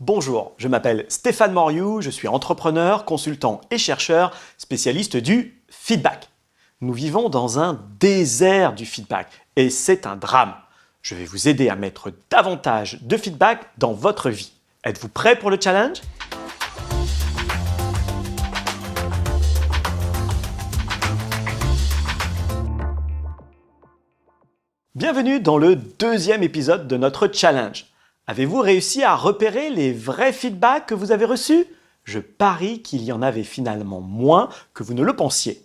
Bonjour, je m'appelle Stéphane Moriou, je suis entrepreneur, consultant et chercheur, spécialiste du feedback. Nous vivons dans un désert du feedback et c'est un drame. Je vais vous aider à mettre davantage de feedback dans votre vie. Êtes-vous prêt pour le challenge ? Bienvenue dans le deuxième épisode de notre challenge. Avez-vous réussi à repérer les vrais feedbacks que vous avez reçus ? Je parie qu'il y en avait finalement moins que vous ne le pensiez.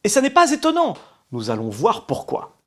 Et ça n'est pas étonnant, nous allons voir pourquoi.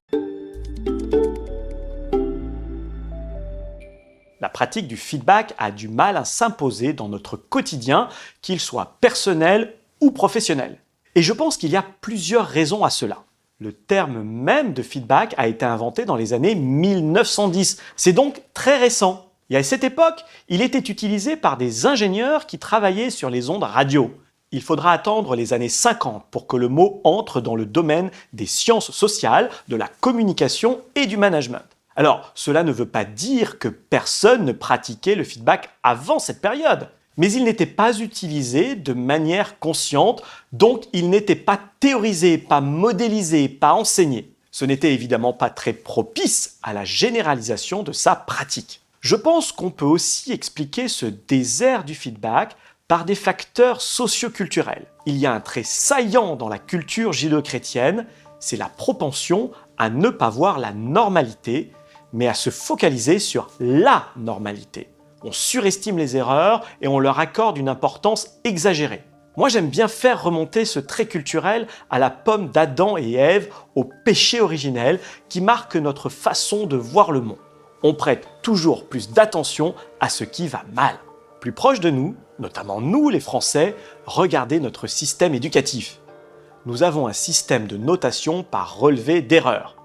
La pratique du feedback a du mal à s'imposer dans notre quotidien, qu'il soit personnel ou professionnel. Et je pense qu'il y a plusieurs raisons à cela. Le terme même de feedback a été inventé dans les années 1910. C'est donc très récent. Et à cette époque, il était utilisé par des ingénieurs qui travaillaient sur les ondes radio. Il faudra attendre les années 50 pour que le mot entre dans le domaine des sciences sociales, de la communication et du management. Alors, cela ne veut pas dire que personne ne pratiquait le feedback avant cette période. Mais il n'était pas utilisé de manière consciente, donc il n'était pas théorisé, pas modélisé, pas enseigné. Ce n'était évidemment pas très propice à la généralisation de sa pratique. Je pense qu'on peut aussi expliquer ce désert du feedback par des facteurs socio-culturels. Il y a un trait saillant dans la culture judéo-chrétienne, c'est la propension à ne pas voir la normalité, mais à se focaliser sur la normalité. On surestime les erreurs et on leur accorde une importance exagérée. Moi, j'aime bien faire remonter ce trait culturel à la pomme d'Adam et Ève, au péché originel qui marque notre façon de voir le monde. On prête toujours plus d'attention à ce qui va mal. Plus proche de nous, notamment nous les Français, regardez notre système éducatif. Nous avons un système de notation par relevé d'erreurs.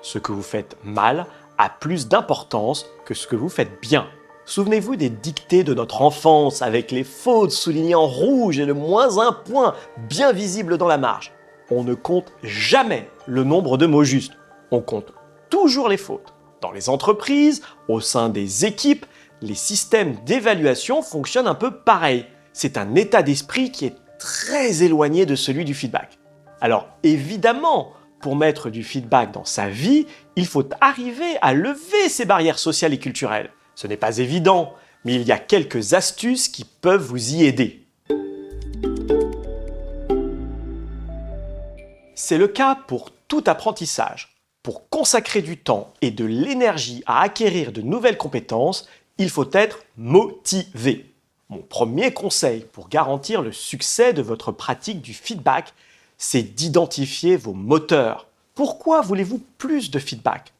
Ce que vous faites mal a plus d'importance que ce que vous faites bien. Souvenez-vous des dictées de notre enfance avec les fautes soulignées en rouge et le -1 point bien visible dans la marge. On ne compte jamais le nombre de mots justes. On compte toujours les fautes. Dans les entreprises, au sein des équipes, les systèmes d'évaluation fonctionnent un peu pareil. C'est un état d'esprit qui est très éloigné de celui du feedback. Alors évidemment, pour mettre du feedback dans sa vie, il faut arriver à lever ces barrières sociales et culturelles. Ce n'est pas évident, mais il y a quelques astuces qui peuvent vous y aider. C'est le cas pour tout apprentissage. Pour consacrer du temps et de l'énergie à acquérir de nouvelles compétences, il faut être motivé. Mon premier conseil pour garantir le succès de votre pratique du feedback, c'est d'identifier vos moteurs. Pourquoi voulez-vous plus de feedback ?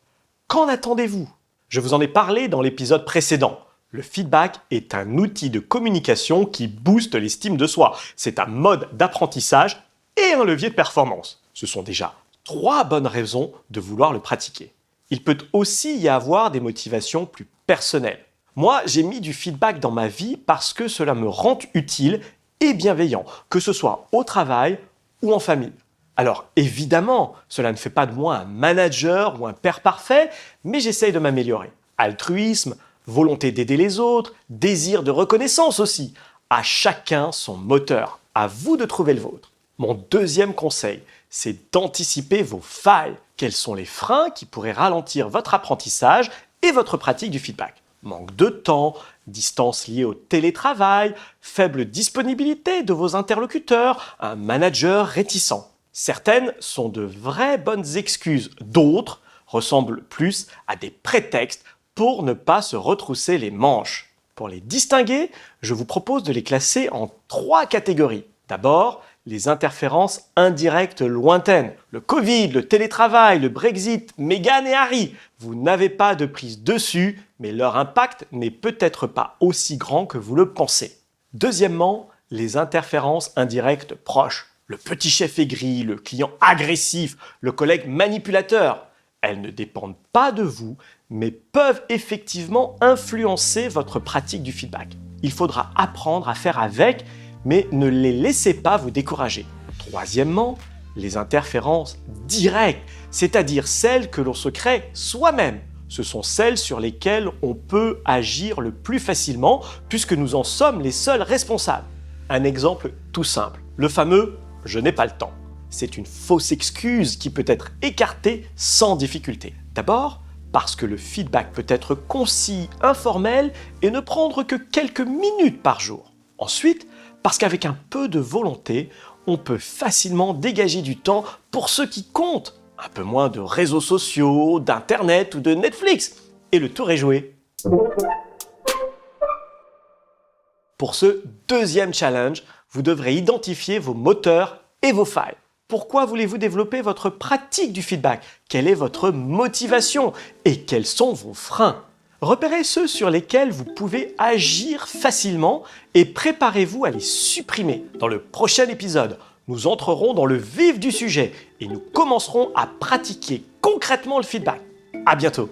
Qu'en attendez-vous ? Je vous en ai parlé dans l'épisode précédent. Le feedback est un outil de communication qui booste l'estime de soi. C'est un mode d'apprentissage et un levier de performance. Ce sont déjà 3 bonnes raisons de vouloir le pratiquer. Il peut aussi y avoir des motivations plus personnelles. Moi, j'ai mis du feedback dans ma vie parce que cela me rend utile et bienveillant, que ce soit au travail ou en famille. Alors évidemment, cela ne fait pas de moi un manager ou un père parfait, mais j'essaye de m'améliorer. Altruisme, volonté d'aider les autres, désir de reconnaissance aussi. À chacun son moteur. À vous de trouver le vôtre. Mon deuxième conseil, c'est d'anticiper vos failles. Quels sont les freins qui pourraient ralentir votre apprentissage et votre pratique du feedback ? Manque de temps, distance liée au télétravail, faible disponibilité de vos interlocuteurs, un manager réticent. Certaines sont de vraies bonnes excuses, d'autres ressemblent plus à des prétextes pour ne pas se retrousser les manches. Pour les distinguer, je vous propose de les classer en 3 catégories. D'abord, les interférences indirectes lointaines. Le Covid, le télétravail, le Brexit, Meghan et Harry. Vous n'avez pas de prise dessus, mais leur impact n'est peut-être pas aussi grand que vous le pensez. Deuxièmement, les interférences indirectes proches. Le petit chef aigri, le client agressif, le collègue manipulateur. Elles ne dépendent pas de vous, mais peuvent effectivement influencer votre pratique du feedback. Il faudra apprendre à faire avec, mais ne les laissez pas vous décourager. Troisièmement, les interférences directes, c'est-à-dire celles que l'on se crée soi-même. Ce sont celles sur lesquelles on peut agir le plus facilement puisque nous en sommes les seuls responsables. Un exemple tout simple, le fameux « je n'ai pas le temps ». C'est une fausse excuse qui peut être écartée sans difficulté. D'abord, parce que le feedback peut être concis, informel et ne prendre que quelques minutes par jour. Ensuite, parce qu'avec un peu de volonté, on peut facilement dégager du temps pour ce qui compte. Un peu moins de réseaux sociaux, d'internet ou de Netflix. Et le tour est joué. Pour ce deuxième challenge, vous devrez identifier vos moteurs et vos failles. Pourquoi voulez-vous développer votre pratique du feedback? Quelle est votre motivation? Et quels sont vos freins? Repérez ceux sur lesquels vous pouvez agir facilement et préparez-vous à les supprimer. Dans le prochain épisode, nous entrerons dans le vif du sujet et nous commencerons à pratiquer concrètement le feedback. À bientôt!